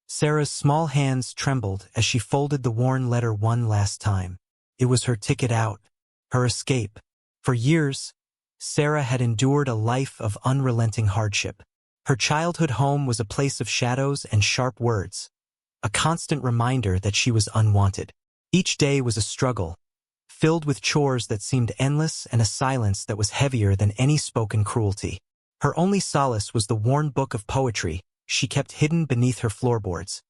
Sarah's small hands trembled as she folded the worn letter one last time. It was her ticket out, her escape. For years, Sarah had endured a life of unrelenting hardship. Her childhood home was a place of shadows and sharp words, a constant reminder that she was unwanted. Each day was a struggle, filled with chores that seemed endless and a silence that was heavier than any spoken cruelty. Her only solace was the worn book of poetry she kept hidden beneath her floorboards,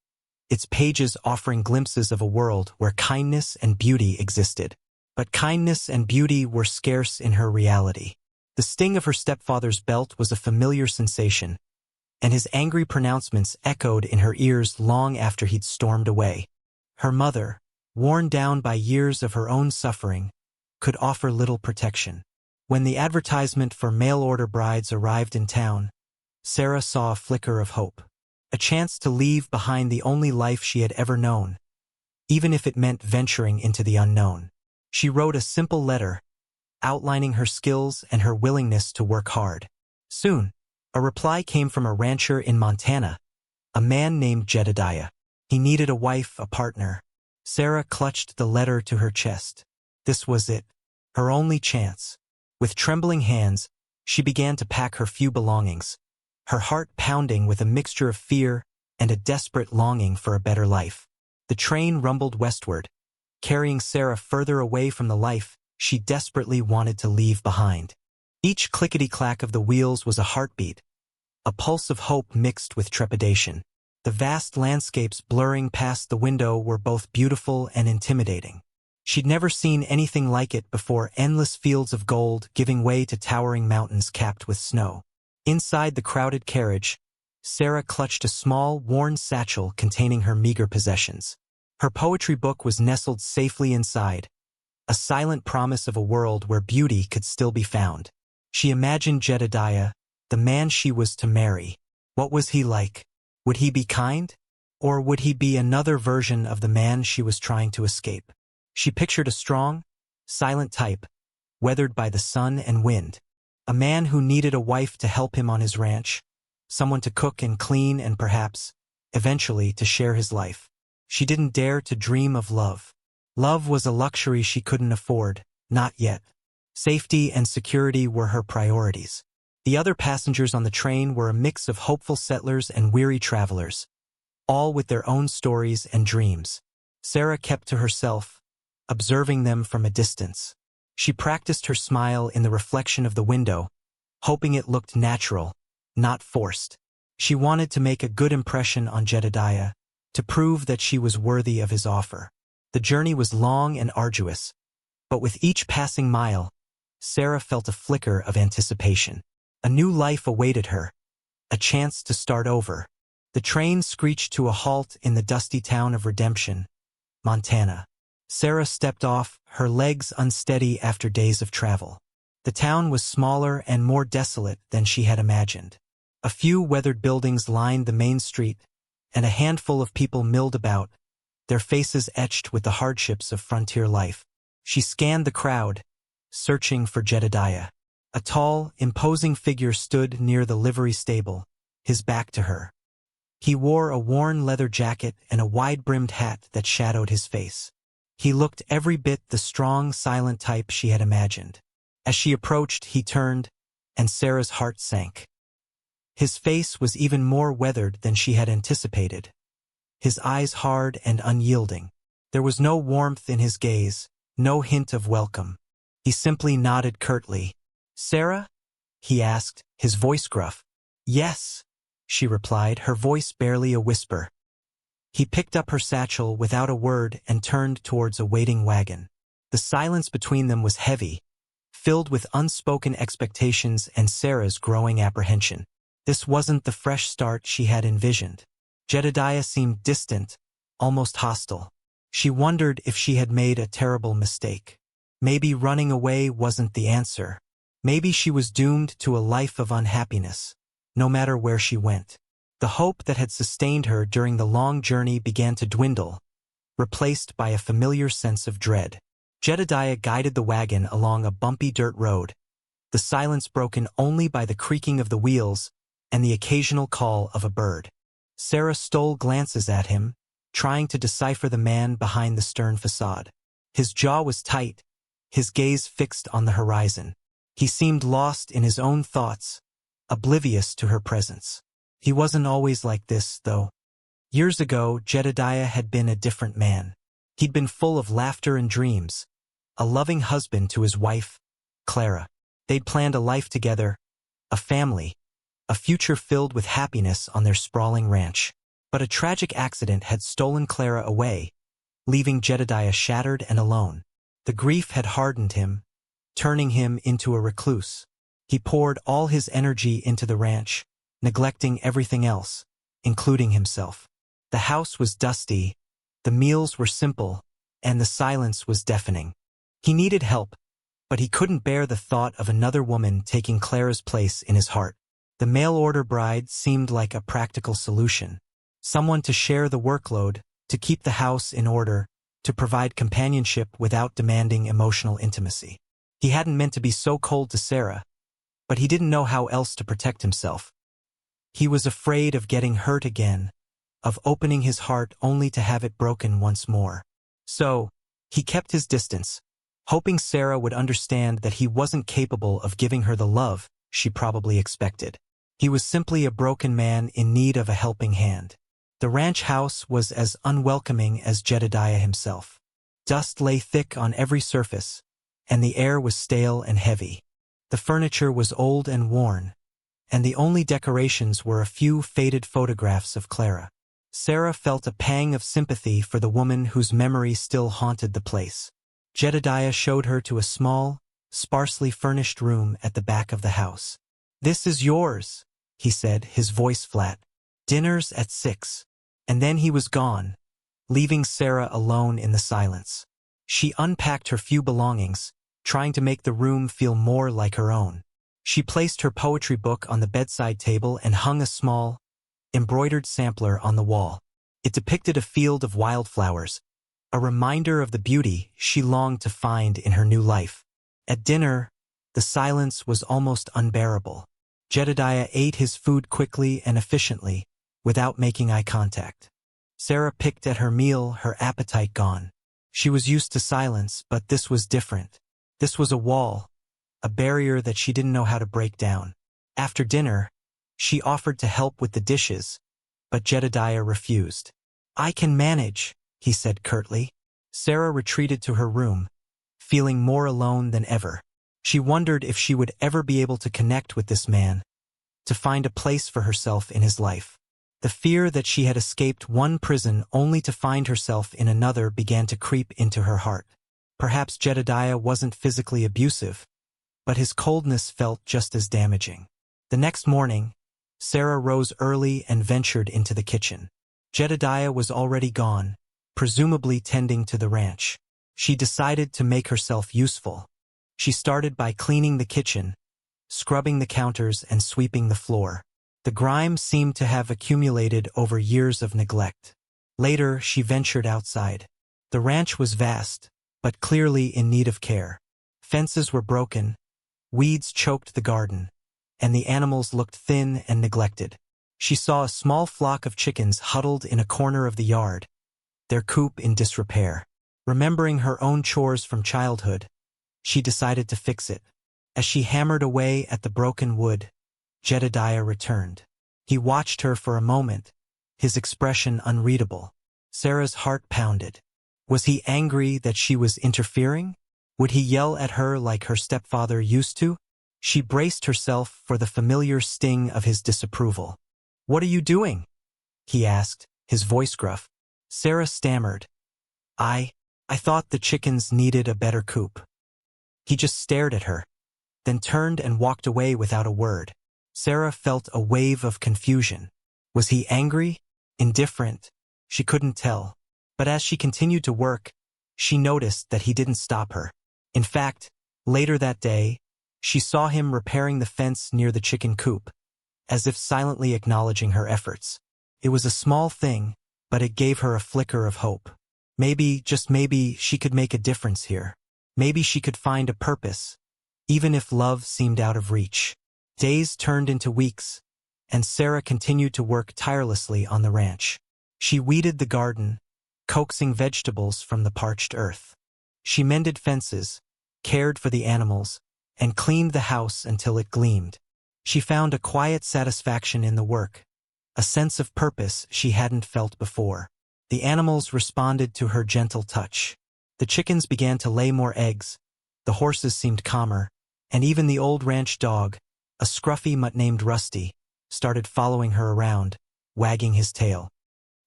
its pages offering glimpses of a world where kindness and beauty existed. But kindness and beauty were scarce in her reality. The sting of her stepfather's belt was a familiar sensation, and his angry pronouncements echoed in her ears long after he'd stormed away. Her mother, worn down by years of her own suffering, could offer little protection. When the advertisement for mail-order brides arrived in town, Sarah saw a flicker of hope, a chance to leave behind the only life she had ever known, even if it meant venturing into the unknown. She wrote a simple letter, outlining her skills and her willingness to work hard. Soon, a reply came from a rancher in Montana, a man named Jedediah. He needed a wife, a partner. Sarah clutched the letter to her chest. This was it, her only chance. With trembling hands, she began to pack her few belongings, her heart pounding with a mixture of fear and a desperate longing for a better life. The train rumbled westward, carrying Sarah further away from the life she desperately wanted to leave behind. Each clickety-clack of the wheels was a heartbeat, a pulse of hope mixed with trepidation. The vast landscapes blurring past the window were both beautiful and intimidating. She'd never seen anything like it before, endless fields of gold giving way to towering mountains capped with snow. Inside the crowded carriage, Sarah clutched a small, worn satchel containing her meager possessions. Her poetry book was nestled safely inside, a silent promise of a world where beauty could still be found. She imagined Jedediah, the man she was to marry. What was he like? Would he be kind? Or would he be another version of the man she was trying to escape? She pictured a strong, silent type, weathered by the sun and wind. A man who needed a wife to help him on his ranch, someone to cook and clean and perhaps, eventually, to share his life. She didn't dare to dream of love. Love was a luxury she couldn't afford, not yet. Safety and security were her priorities. The other passengers on the train were a mix of hopeful settlers and weary travelers, all with their own stories and dreams. Sarah kept to herself, observing them from a distance. She practiced her smile in the reflection of the window, hoping it looked natural, not forced. She wanted to make a good impression on Jedediah, to prove that she was worthy of his offer. The journey was long and arduous, but with each passing mile, Sarah felt a flicker of anticipation. A new life awaited her, a chance to start over. The train screeched to a halt in the dusty town of Redemption, Montana. Sarah stepped off, her legs unsteady after days of travel. The town was smaller and more desolate than she had imagined. A few weathered buildings lined the main street, and a handful of people milled about, their faces etched with the hardships of frontier life. She scanned the crowd, searching for Jedediah. A tall, imposing figure stood near the livery stable, his back to her. He wore a worn leather jacket and a wide-brimmed hat that shadowed his face. He looked every bit the strong, silent type she had imagined. As she approached, he turned, and Sarah's heart sank. His face was even more weathered than she had anticipated, his eyes hard and unyielding. There was no warmth in his gaze, no hint of welcome. He simply nodded curtly. "Sarah?" he asked, his voice gruff. "Yes," she replied, her voice barely a whisper. He picked up her satchel without a word and turned towards a waiting wagon. The silence between them was heavy, filled with unspoken expectations and Sarah's growing apprehension. This wasn't the fresh start she had envisioned. Jedediah seemed distant, almost hostile. She wondered if she had made a terrible mistake. Maybe running away wasn't the answer. Maybe she was doomed to a life of unhappiness, no matter where she went. The hope that had sustained her during the long journey began to dwindle, replaced by a familiar sense of dread. Jedediah guided the wagon along a bumpy dirt road, the silence broken only by the creaking of the wheels and the occasional call of a bird. Sarah stole glances at him, trying to decipher the man behind the stern facade. His jaw was tight, his gaze fixed on the horizon. He seemed lost in his own thoughts, oblivious to her presence. He wasn't always like this, though. Years ago, Jedediah had been a different man. He'd been full of laughter and dreams, a loving husband to his wife, Clara. They'd planned a life together, a family, a future filled with happiness on their sprawling ranch. But a tragic accident had stolen Clara away, leaving Jedediah shattered and alone. The grief had hardened him, turning him into a recluse. He poured all his energy into the ranch, neglecting everything else, including himself. The house was dusty, the meals were simple, and the silence was deafening. He needed help, but he couldn't bear the thought of another woman taking Clara's place in his heart. The mail-order bride seemed like a practical solution. Someone to share the workload, to keep the house in order, to provide companionship without demanding emotional intimacy. He hadn't meant to be so cold to Sarah, but he didn't know how else to protect himself. He was afraid of getting hurt again, of opening his heart only to have it broken once more. So, he kept his distance, hoping Sarah would understand that he wasn't capable of giving her the love she probably expected. He was simply a broken man in need of a helping hand. The ranch house was as unwelcoming as Jedediah himself. Dust lay thick on every surface, and the air was stale and heavy. The furniture was old and worn, and the only decorations were a few faded photographs of Clara. Sarah felt a pang of sympathy for the woman whose memory still haunted the place. Jedediah showed her to a small, sparsely furnished room at the back of the house. "This is yours," he said, his voice flat. "Dinner's at 6. And then he was gone, leaving Sarah alone in the silence. She unpacked her few belongings, trying to make the room feel more like her own. She placed her poetry book on the bedside table and hung a small, embroidered sampler on the wall. It depicted a field of wildflowers, a reminder of the beauty she longed to find in her new life. At dinner, the silence was almost unbearable. Jedediah ate his food quickly and efficiently, without making eye contact. Sarah picked at her meal, her appetite gone. She was used to silence, but this was different. This was a wall, a barrier that she didn't know how to break down. After dinner, she offered to help with the dishes, but Jedediah refused. "I can manage," he said curtly. Sarah retreated to her room, feeling more alone than ever. She wondered if she would ever be able to connect with this man, to find a place for herself in his life. The fear that she had escaped one prison only to find herself in another began to creep into her heart. Perhaps Jedediah wasn't physically abusive, but his coldness felt just as damaging. The next morning, Sarah rose early and ventured into the kitchen. Jedediah was already gone, presumably tending to the ranch. She decided to make herself useful. She started by cleaning the kitchen, scrubbing the counters and sweeping the floor. The grime seemed to have accumulated over years of neglect. Later, she ventured outside. The ranch was vast, but clearly in need of care. Fences were broken, weeds choked the garden, and the animals looked thin and neglected. She saw a small flock of chickens huddled in a corner of the yard, their coop in disrepair. Remembering her own chores from childhood, she decided to fix it. As she hammered away at the broken wood, Jedediah returned. He watched her for a moment, his expression unreadable. Sarah's heart pounded. Was he angry that she was interfering? Would he yell at her like her stepfather used to? She braced herself for the familiar sting of his disapproval. "What are you doing?" he asked, his voice gruff. Sarah stammered. I thought the chickens needed a better coop." He just stared at her, then turned and walked away without a word. Sarah felt a wave of confusion. Was he angry? Indifferent? She couldn't tell. But as she continued to work, she noticed that he didn't stop her. In fact, later that day, she saw him repairing the fence near the chicken coop, as if silently acknowledging her efforts. It was a small thing, but it gave her a flicker of hope. Maybe, just maybe, she could make a difference here. Maybe she could find a purpose, even if love seemed out of reach. Days turned into weeks, and Sarah continued to work tirelessly on the ranch. She weeded the garden, coaxing vegetables from the parched earth. She mended fences, cared for the animals, and cleaned the house until it gleamed. She found a quiet satisfaction in the work, a sense of purpose she hadn't felt before. The animals responded to her gentle touch. The chickens began to lay more eggs, the horses seemed calmer, and even the old ranch dog, a scruffy mutt named Rusty, started following her around, wagging his tail.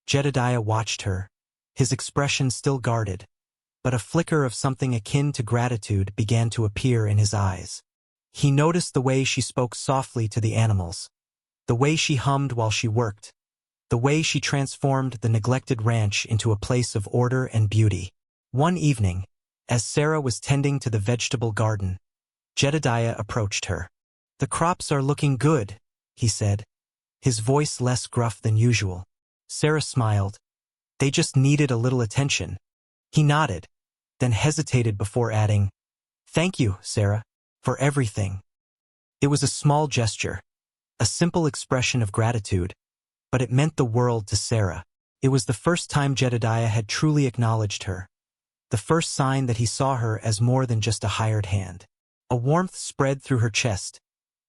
Jedediah watched her, his expression still guarded, but a flicker of something akin to gratitude began to appear in his eyes. He noticed the way she spoke softly to the animals, the way she hummed while she worked, the way she transformed the neglected ranch into a place of order and beauty. One evening, as Sarah was tending to the vegetable garden, Jedediah approached her. "The crops are looking good," he said, his voice less gruff than usual. Sarah smiled. "They just needed a little attention." He nodded, then hesitated before adding, "Thank you, Sarah, for everything." It was a small gesture, a simple expression of gratitude, but it meant the world to Sarah. It was the first time Jedediah had truly acknowledged her, the first sign that he saw her as more than just a hired hand. A warmth spread through her chest,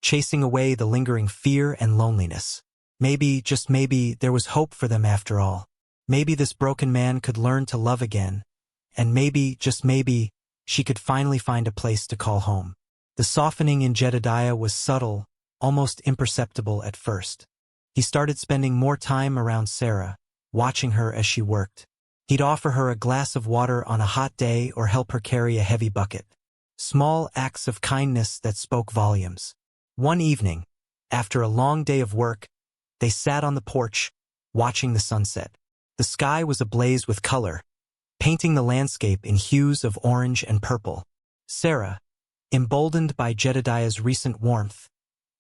chasing away the lingering fear and loneliness. Maybe, just maybe, there was hope for them after all. Maybe this broken man could learn to love again, and maybe, just maybe, she could finally find a place to call home. The softening in Jedediah was subtle, almost imperceptible at first. He started spending more time around Sarah, watching her as she worked. He'd offer her a glass of water on a hot day or help her carry a heavy bucket. Small acts of kindness that spoke volumes. One evening, after a long day of work, they sat on the porch, watching the sunset. The sky was ablaze with color, painting the landscape in hues of orange and purple. Sarah, emboldened by Jedediah's recent warmth,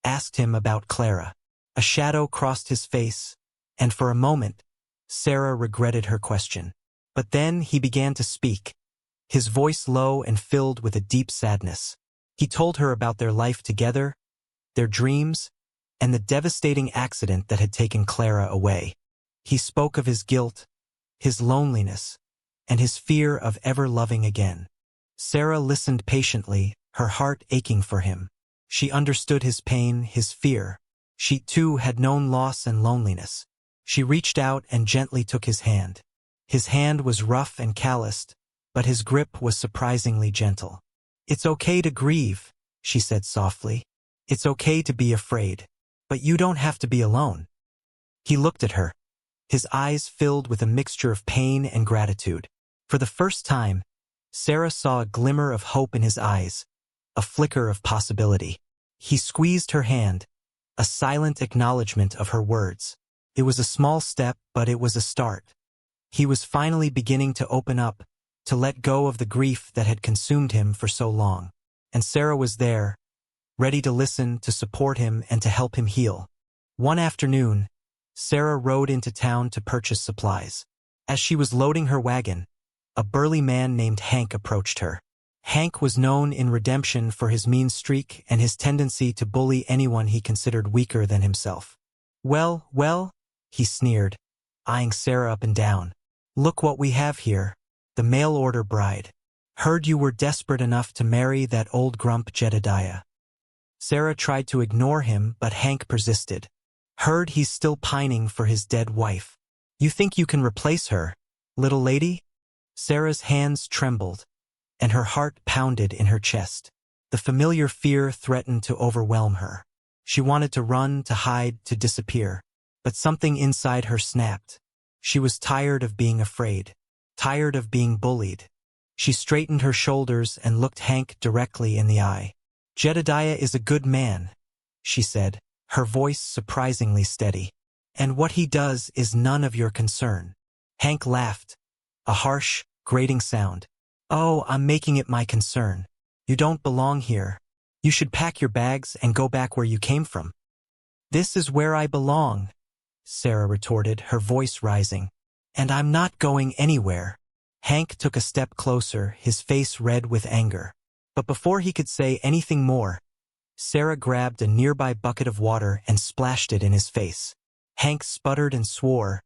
asked him about Clara. A shadow crossed his face, and for a moment, Sarah regretted her question. But then he began to speak, his voice low and filled with a deep sadness. He told her about their life together, their dreams, and the devastating accident that had taken Clara away. He spoke of his guilt, his loneliness, and his fear of ever loving again. Sarah listened patiently, her heart aching for him. She understood his pain, his fear. She too had known loss and loneliness. She reached out and gently took his hand. His hand was rough and calloused, but his grip was surprisingly gentle. "It's okay to grieve," she said softly. "It's okay to be afraid. But you don't have to be alone." He looked at her, his eyes filled with a mixture of pain and gratitude. For the first time, Sarah saw a glimmer of hope in his eyes, a flicker of possibility. He squeezed her hand, a silent acknowledgement of her words. It was a small step, but it was a start. He was finally beginning to open up, to let go of the grief that had consumed him for so long. And Sarah was there, ready to listen, to support him, and to help him heal. One afternoon, Sarah rode into town to purchase supplies. As she was loading her wagon, a burly man named Hank approached her. Hank was known in Redemption for his mean streak and his tendency to bully anyone he considered weaker than himself. Well, he sneered, eyeing Sarah up and down. "Look what we have here, the mail-order bride. Heard you were desperate enough to marry that old grump Jedediah." Sarah tried to ignore him, but Hank persisted. "Heard he's still pining for his dead wife. You think you can replace her, little lady?" Sarah's hands trembled, and her heart pounded in her chest. The familiar fear threatened to overwhelm her. She wanted to run, to hide, to disappear. But something inside her snapped. She was tired of being afraid, tired of being bullied. She straightened her shoulders and looked Hank directly in the eye. "Jedediah is a good man," she said, her voice surprisingly steady. "And what he does is none of your concern." Hank laughed, a harsh, grating sound. "Oh, I'm making it my concern. You don't belong here. You should pack your bags and go back where you came from." "This is where I belong," Sarah retorted, her voice rising. "And I'm not going anywhere." Hank took a step closer, his face red with anger. But before he could say anything more, Sarah grabbed a nearby bucket of water and splashed it in his face. Hank sputtered and swore,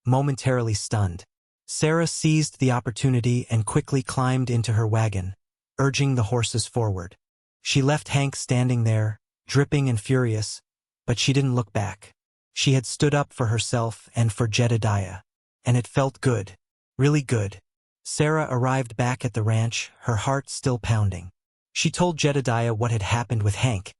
momentarily stunned. Sarah seized the opportunity and quickly climbed into her wagon, urging the horses forward. She left Hank standing there, dripping and furious, but she didn't look back. She had stood up for herself and for Jedediah. And it felt good. Really good. Sarah arrived back at the ranch, her heart still pounding. She told Jedediah what had happened with Hank,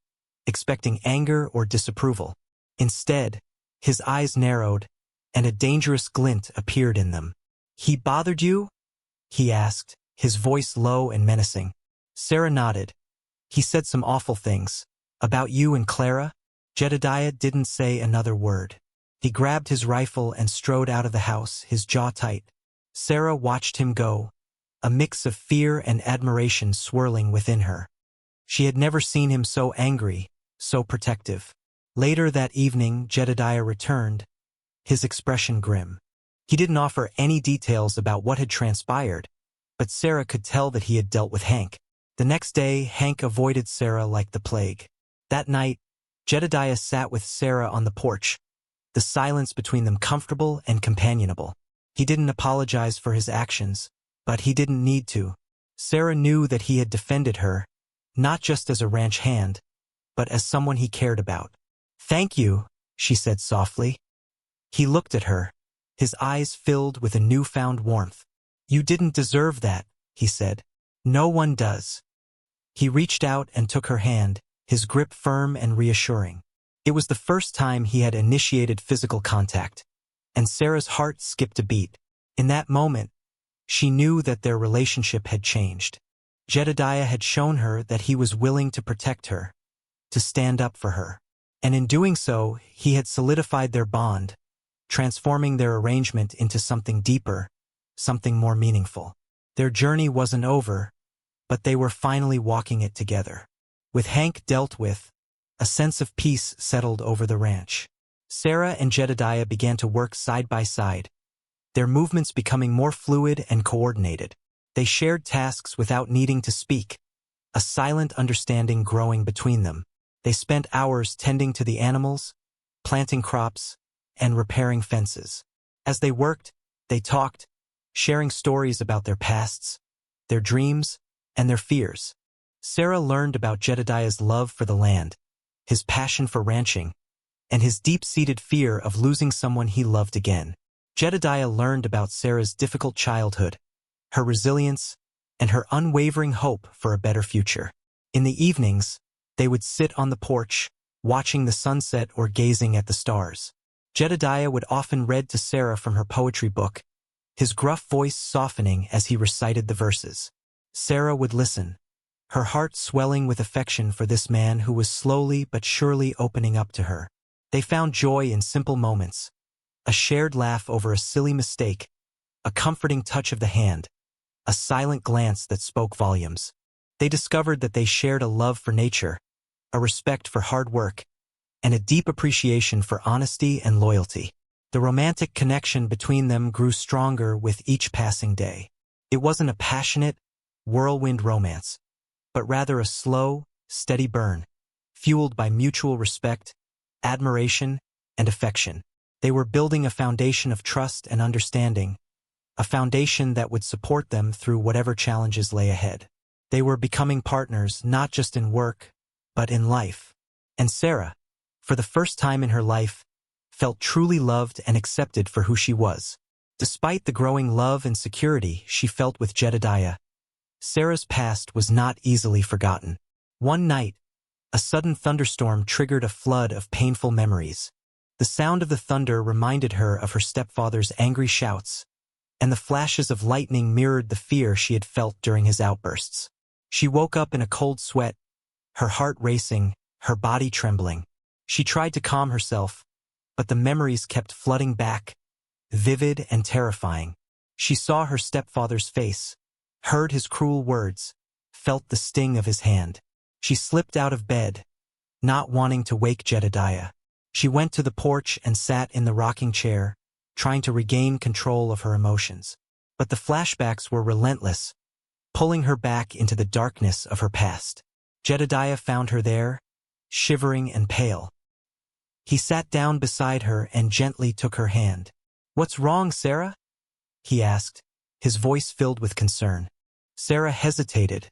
expecting anger or disapproval. Instead, his eyes narrowed, and a dangerous glint appeared in them. "He bothered you?" he asked, his voice low and menacing. Sarah nodded. "He said some awful things. About you and Clara?" Jedediah didn't say another word. He grabbed his rifle and strode out of the house, his jaw tight. Sarah watched him go, a mix of fear and admiration swirling within her. She had never seen him so angry, so protective. Later that evening, Jedediah returned, his expression grim. He didn't offer any details about what had transpired, but Sarah could tell that he had dealt with Hank. The next day, Hank avoided Sarah like the plague. That night, Jedediah sat with Sarah on the porch, the silence between them comfortable and companionable. He didn't apologize for his actions, but he didn't need to. Sarah knew that he had defended her, not just as a ranch hand, but as someone he cared about. "Thank you," she said softly. He looked at her, his eyes filled with a newfound warmth. "You didn't deserve that," he said. "No one does." He reached out and took her hand, his grip firm and reassuring. It was the first time he had initiated physical contact, and Sarah's heart skipped a beat. In that moment, she knew that their relationship had changed. Jedediah had shown her that he was willing to protect her, to stand up for her. And in doing so, he had solidified their bond, transforming their arrangement into something deeper, something more meaningful. Their journey wasn't over, but they were finally walking it together. With Hank dealt with, a sense of peace settled over the ranch. Sarah and Jedediah began to work side by side, their movements becoming more fluid and coordinated. They shared tasks without needing to speak, a silent understanding growing between them. They spent hours tending to the animals, planting crops, and repairing fences. As they worked, they talked, sharing stories about their pasts, their dreams, and their fears. Sarah learned about Jedediah's love for the land, his passion for ranching, and his deep-seated fear of losing someone he loved again. Jedediah learned about Sarah's difficult childhood, her resilience, and her unwavering hope for a better future. In the evenings, they would sit on the porch, watching the sunset or gazing at the stars. Jedediah would often read to Sarah from her poetry book, his gruff voice softening as he recited the verses. Sarah would listen, her heart swelling with affection for this man who was slowly but surely opening up to her. They found joy in simple moments, a shared laugh over a silly mistake, a comforting touch of the hand, a silent glance that spoke volumes. They discovered that they shared a love for nature, a respect for hard work, and a deep appreciation for honesty and loyalty. The romantic connection between them grew stronger with each passing day. It wasn't a passionate, whirlwind romance, but rather a slow, steady burn, fueled by mutual respect, admiration, and affection. They were building a foundation of trust and understanding, a foundation that would support them through whatever challenges lay ahead. They were becoming partners not just in work, but in life. And Sarah, for the first time in her life, felt truly loved and accepted for who she was. Despite the growing love and security she felt with Jedediah, Sarah's past was not easily forgotten. One night, a sudden thunderstorm triggered a flood of painful memories. The sound of the thunder reminded her of her stepfather's angry shouts, and the flashes of lightning mirrored the fear she had felt during his outbursts. She woke up in a cold sweat, her heart racing, her body trembling. She tried to calm herself, but the memories kept flooding back, vivid and terrifying. She saw her stepfather's face, heard his cruel words, felt the sting of his hand. She slipped out of bed, not wanting to wake Jedediah. She went to the porch and sat in the rocking chair, trying to regain control of her emotions. But the flashbacks were relentless, pulling her back into the darkness of her past. Jedediah found her there, shivering and pale. He sat down beside her and gently took her hand. "What's wrong, Sarah?" he asked, his voice filled with concern. Sarah hesitated,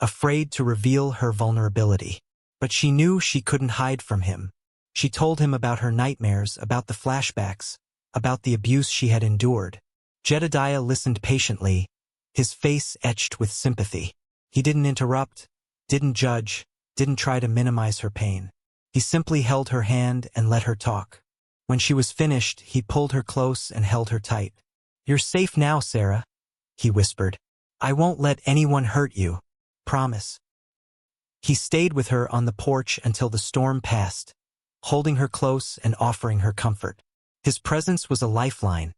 afraid to reveal her vulnerability. But she knew she couldn't hide from him. She told him about her nightmares, about the flashbacks, about the abuse she had endured. Jedediah listened patiently, his face etched with sympathy. He didn't interrupt, didn't judge, didn't try to minimize her pain. He simply held her hand and let her talk. When she was finished, he pulled her close and held her tight. "You're safe now, Sarah," he whispered. "I won't let anyone hurt you. Promise." He stayed with her on the porch until the storm passed, holding her close and offering her comfort. His presence was a lifeline,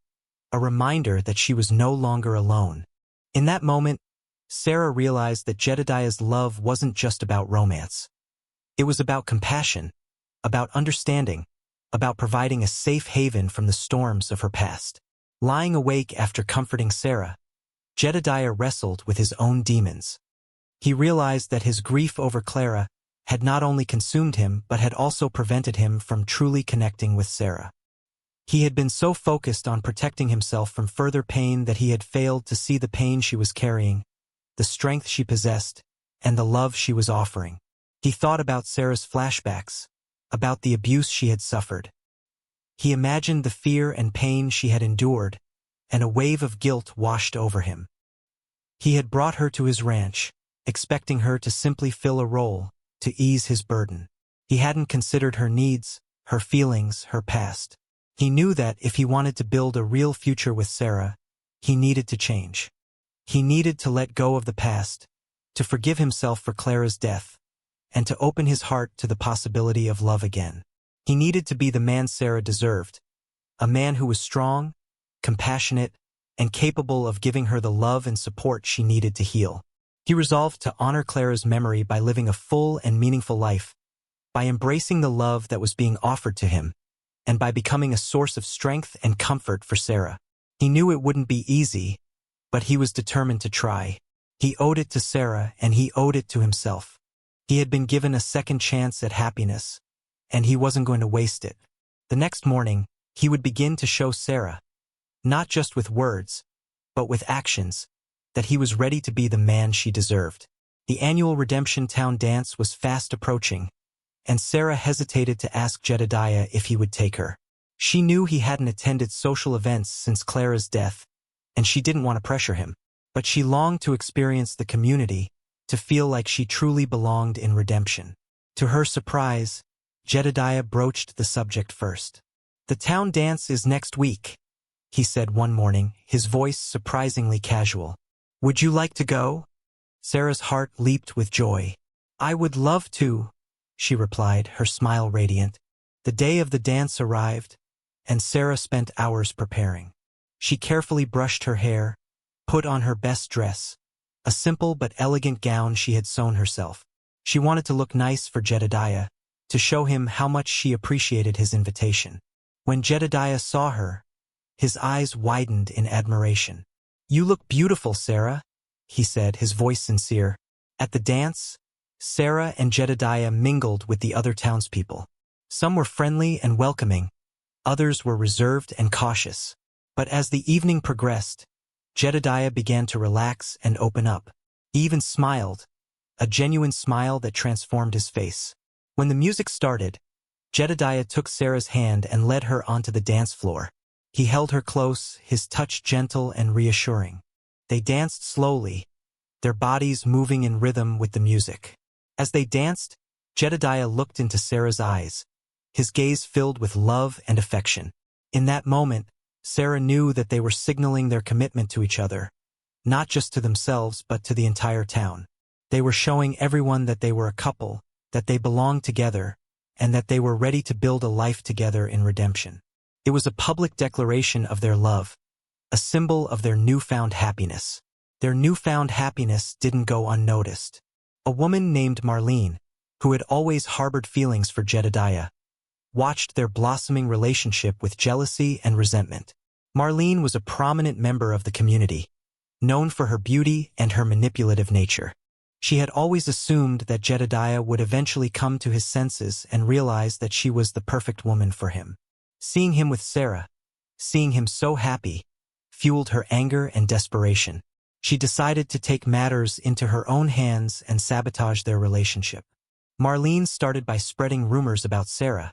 a reminder that she was no longer alone. In that moment, Sarah realized that Jedediah's love wasn't just about romance. It was about compassion, about understanding, about providing a safe haven from the storms of her past. Lying awake after comforting Sarah, Jedediah wrestled with his own demons. He realized that his grief over Clara had not only consumed him but had also prevented him from truly connecting with Sarah. He had been so focused on protecting himself from further pain that he had failed to see the pain she was carrying, the strength she possessed, and the love she was offering. He thought about Sarah's flashbacks, about the abuse she had suffered. He imagined the fear and pain she had endured, and a wave of guilt washed over him. He had brought her to his ranch, expecting her to simply fill a role, to ease his burden. He hadn't considered her needs, her feelings, her past. He knew that if he wanted to build a real future with Sarah, he needed to change. He needed to let go of the past, to forgive himself for Clara's death, and to open his heart to the possibility of love again. He needed to be the man Sarah deserved, a man who was strong, compassionate, and capable of giving her the love and support she needed to heal. He resolved to honor Clara's memory by living a full and meaningful life, by embracing the love that was being offered to him, and by becoming a source of strength and comfort for Sarah. He knew it wouldn't be easy, but he was determined to try. He owed it to Sarah, and he owed it to himself. He had been given a second chance at happiness, and he wasn't going to waste it. The next morning, he would begin to show Sarah, not just with words, but with actions, that he was ready to be the man she deserved. The annual Redemption Town dance was fast approaching, and Sarah hesitated to ask Jedediah if he would take her. She knew he hadn't attended social events since Clara's death, and she didn't want to pressure him. But she longed to experience the community, to feel like she truly belonged in Redemption. To her surprise, Jedediah broached the subject first. "The town dance is next week," he said one morning, his voice surprisingly casual. "Would you like to go?" Sarah's heart leaped with joy. "I would love to," she replied, her smile radiant. The day of the dance arrived, and Sarah spent hours preparing. She carefully brushed her hair, put on her best dress, a simple but elegant gown she had sewn herself. She wanted to look nice for Jedediah, to show him how much she appreciated his invitation. When Jedediah saw her, his eyes widened in admiration. "You look beautiful, Sarah," he said, his voice sincere. At the dance, Sarah and Jedediah mingled with the other townspeople. Some were friendly and welcoming, others were reserved and cautious. But as the evening progressed, Jedediah began to relax and open up. He even smiled, a genuine smile that transformed his face. When the music started, Jedediah took Sarah's hand and led her onto the dance floor. He held her close, his touch gentle and reassuring. They danced slowly, their bodies moving in rhythm with the music. As they danced, Jedediah looked into Sarah's eyes, his gaze filled with love and affection. In that moment, Sarah knew that they were signaling their commitment to each other, not just to themselves but to the entire town. They were showing everyone that they were a couple, that they belonged together, and that they were ready to build a life together in redemption. It was a public declaration of their love, a symbol of their newfound happiness. Their newfound happiness didn't go unnoticed. A woman named Marlene, who had always harbored feelings for Jedediah, watched their blossoming relationship with jealousy and resentment. Marlene was a prominent member of the community, known for her beauty and her manipulative nature. She had always assumed that Jedediah would eventually come to his senses and realize that she was the perfect woman for him. Seeing him with Sarah, seeing him so happy, fueled her anger and desperation. She decided to take matters into her own hands and sabotage their relationship. Marlene started by spreading rumors about Sarah,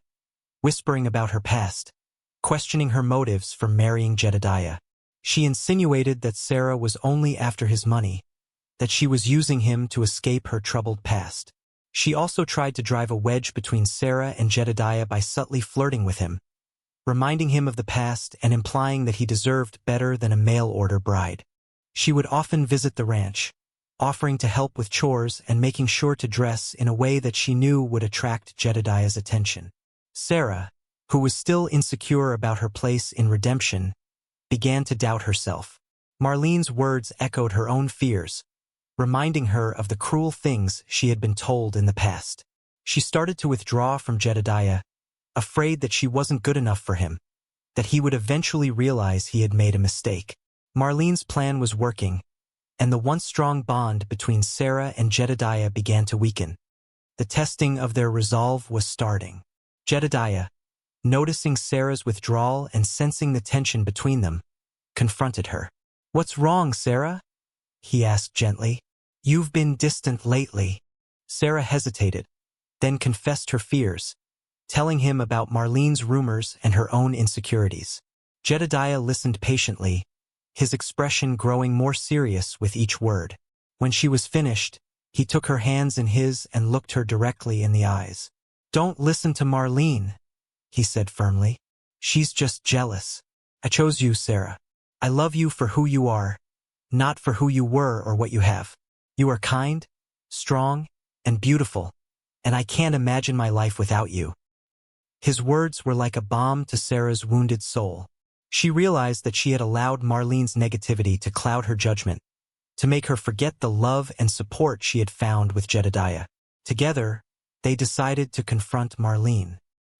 whispering about her past, questioning her motives for marrying Jedediah. She insinuated that Sarah was only after his money, that she was using him to escape her troubled past. She also tried to drive a wedge between Sarah and Jedediah by subtly flirting with him, reminding him of the past and implying that he deserved better than a mail-order bride. She would often visit the ranch, offering to help with chores and making sure to dress in a way that she knew would attract Jedediah's attention. Sarah, who was still insecure about her place in redemption, began to doubt herself. Marlene's words echoed her own fears, reminding her of the cruel things she had been told in the past. She started to withdraw from Jedediah, afraid that she wasn't good enough for him, that he would eventually realize he had made a mistake. Marlene's plan was working, and the once strong bond between Sarah and Jedediah began to weaken. The testing of their resolve was starting. Jedediah, noticing Sarah's withdrawal and sensing the tension between them, confronted her. "What's wrong, Sarah?" he asked gently. "You've been distant lately." Sarah hesitated, then confessed her fears, telling him about Marlene's rumors and her own insecurities. Jedediah listened patiently, his expression growing more serious with each word. When she was finished, he took her hands in his and looked her directly in the eyes. "Don't listen to Marlene," he said firmly. "She's just jealous. I chose you, Sarah. I love you for who you are, not for who you were or what you have. You are kind, strong, and beautiful, and I can't imagine my life without you." His words were like a balm to Sarah's wounded soul. She realized that she had allowed Marlene's negativity to cloud her judgment, to make her forget the love and support she had found with Jedediah. Together, they decided to confront Marlene.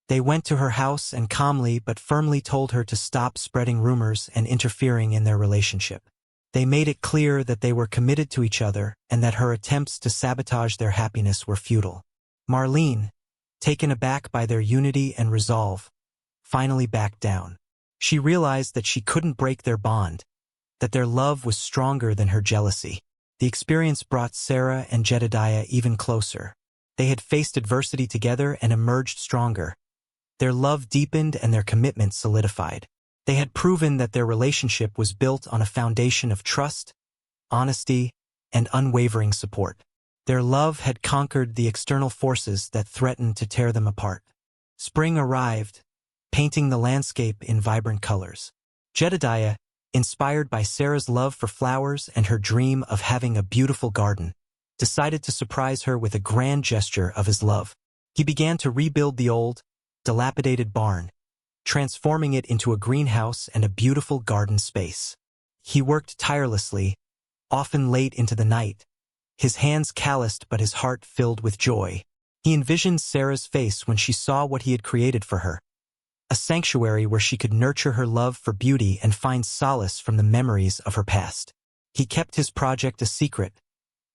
They went to her house and calmly but firmly told her to stop spreading rumors and interfering in their relationship. They made it clear that they were committed to each other and that her attempts to sabotage their happiness were futile. Marlene, taken aback by their unity and resolve, finally backed down. She realized that she couldn't break their bond, that their love was stronger than her jealousy. The experience brought Sarah and Jedediah even closer. They had faced adversity together and emerged stronger. Their love deepened and their commitment solidified. They had proven that their relationship was built on a foundation of trust, honesty, and unwavering support. Their love had conquered the external forces that threatened to tear them apart. Spring arrived, painting the landscape in vibrant colors. Jedediah, inspired by Sarah's love for flowers and her dream of having a beautiful garden, decided to surprise her with a grand gesture of his love. He began to rebuild the old, dilapidated barn, transforming it into a greenhouse and a beautiful garden space. He worked tirelessly, often late into the night, his hands calloused but his heart filled with joy. He envisioned Sarah's face when she saw what he had created for her, a sanctuary where she could nurture her love for beauty and find solace from the memories of her past. He kept his project a secret,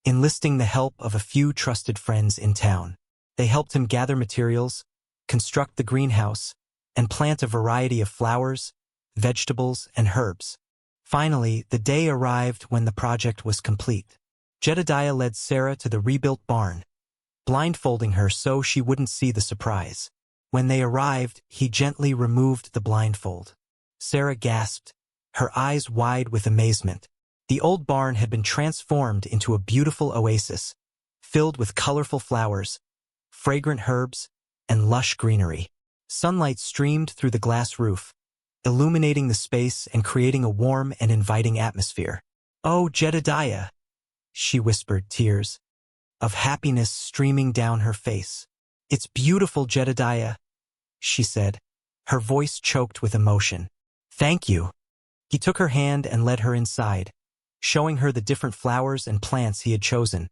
enlisting the help of a few trusted friends in town. They helped him gather materials, construct the greenhouse, and plant a variety of flowers, vegetables, and herbs. Finally, the day arrived when the project was complete. Jedediah led Sarah to the rebuilt barn, blindfolding her so she wouldn't see the surprise. When they arrived, he gently removed the blindfold. Sarah gasped, her eyes wide with amazement. The old barn had been transformed into a beautiful oasis, filled with colorful flowers, fragrant herbs, and lush greenery. Sunlight streamed through the glass roof, illuminating the space and creating a warm and inviting atmosphere. "Oh, Jedediah," she whispered, tears of happiness streaming down her face. "It's beautiful, Jedediah," she said, her voice choked with emotion. "Thank you." He took her hand and led her inside, showing her the different flowers and plants he had chosen,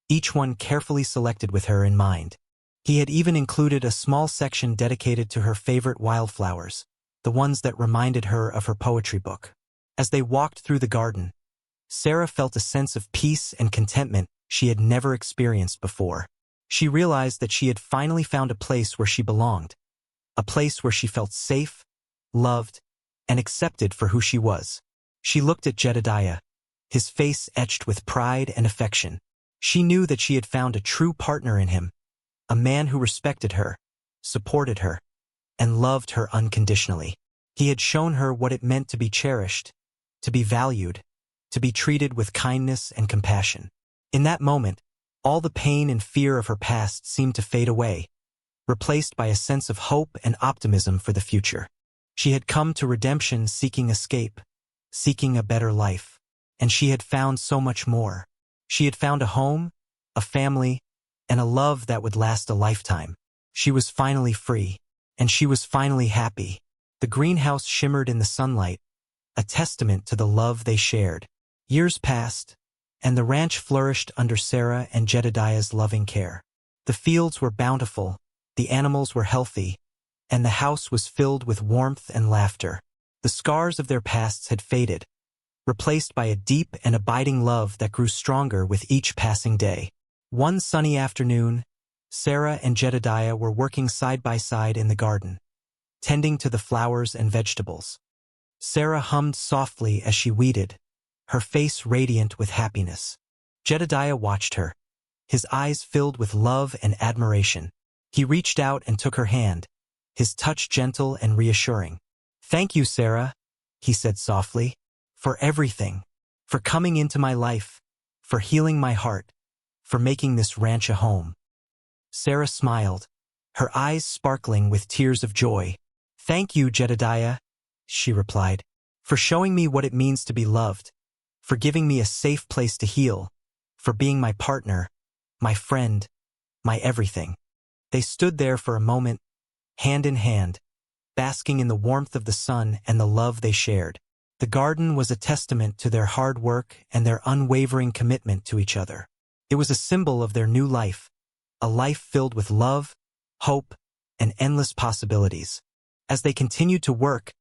each one carefully selected with her in mind. He had even included a small section dedicated to her favorite wildflowers, the ones that reminded her of her poetry book. As they walked through the garden, Sarah felt a sense of peace and contentment she had never experienced before. She realized that she had finally found a place where she belonged, a place where she felt safe, loved, and accepted for who she was. She looked at Jedediah, his face etched with pride and affection. She knew that she had found a true partner in him, a man who respected her, supported her, and loved her unconditionally. He had shown her what it meant to be cherished, to be valued, to be treated with kindness and compassion. In that moment, all the pain and fear of her past seemed to fade away, replaced by a sense of hope and optimism for the future. She had come to redemption seeking escape, seeking a better life, and she had found so much more. She had found a home, a family, and a love that would last a lifetime. She was finally free, and she was finally happy. The greenhouse shimmered in the sunlight, a testament to the love they shared. Years passed, and the ranch flourished under Sarah and Jedediah's loving care. The fields were bountiful, the animals were healthy, and the house was filled with warmth and laughter. The scars of their pasts had faded, replaced by a deep and abiding love that grew stronger with each passing day. One sunny afternoon, Sarah and Jedediah were working side by side in the garden, tending to the flowers and vegetables. Sarah hummed softly as she weeded, her face radiant with happiness. Jedediah watched her, his eyes filled with love and admiration. He reached out and took her hand, his touch gentle and reassuring. "Thank you, Sarah," he said softly, "for everything, for coming into my life, for healing my heart, for making this ranch a home." Sarah smiled, her eyes sparkling with tears of joy. "Thank you, Jedediah," she replied, "for showing me what it means to be loved, for giving me a safe place to heal, for being my partner, my friend, my everything." They stood there for a moment, hand in hand, basking in the warmth of the sun and the love they shared. The garden was a testament to their hard work and their unwavering commitment to each other. It was a symbol of their new life, a life filled with love, hope, and endless possibilities. As they continued to work,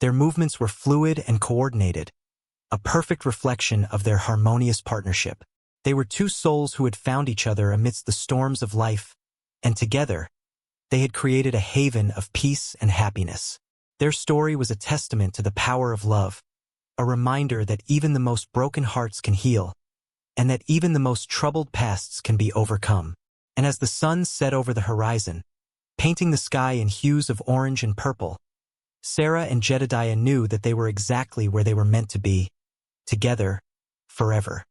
their movements were fluid and coordinated, a perfect reflection of their harmonious partnership. They were two souls who had found each other amidst the storms of life, and together, they had created a haven of peace and happiness. Their story was a testament to the power of love, a reminder that even the most broken hearts can heal, and that even the most troubled pasts can be overcome. And as the sun set over the horizon, painting the sky in hues of orange and purple, Sarah and Jedediah knew that they were exactly where they were meant to be, together, forever.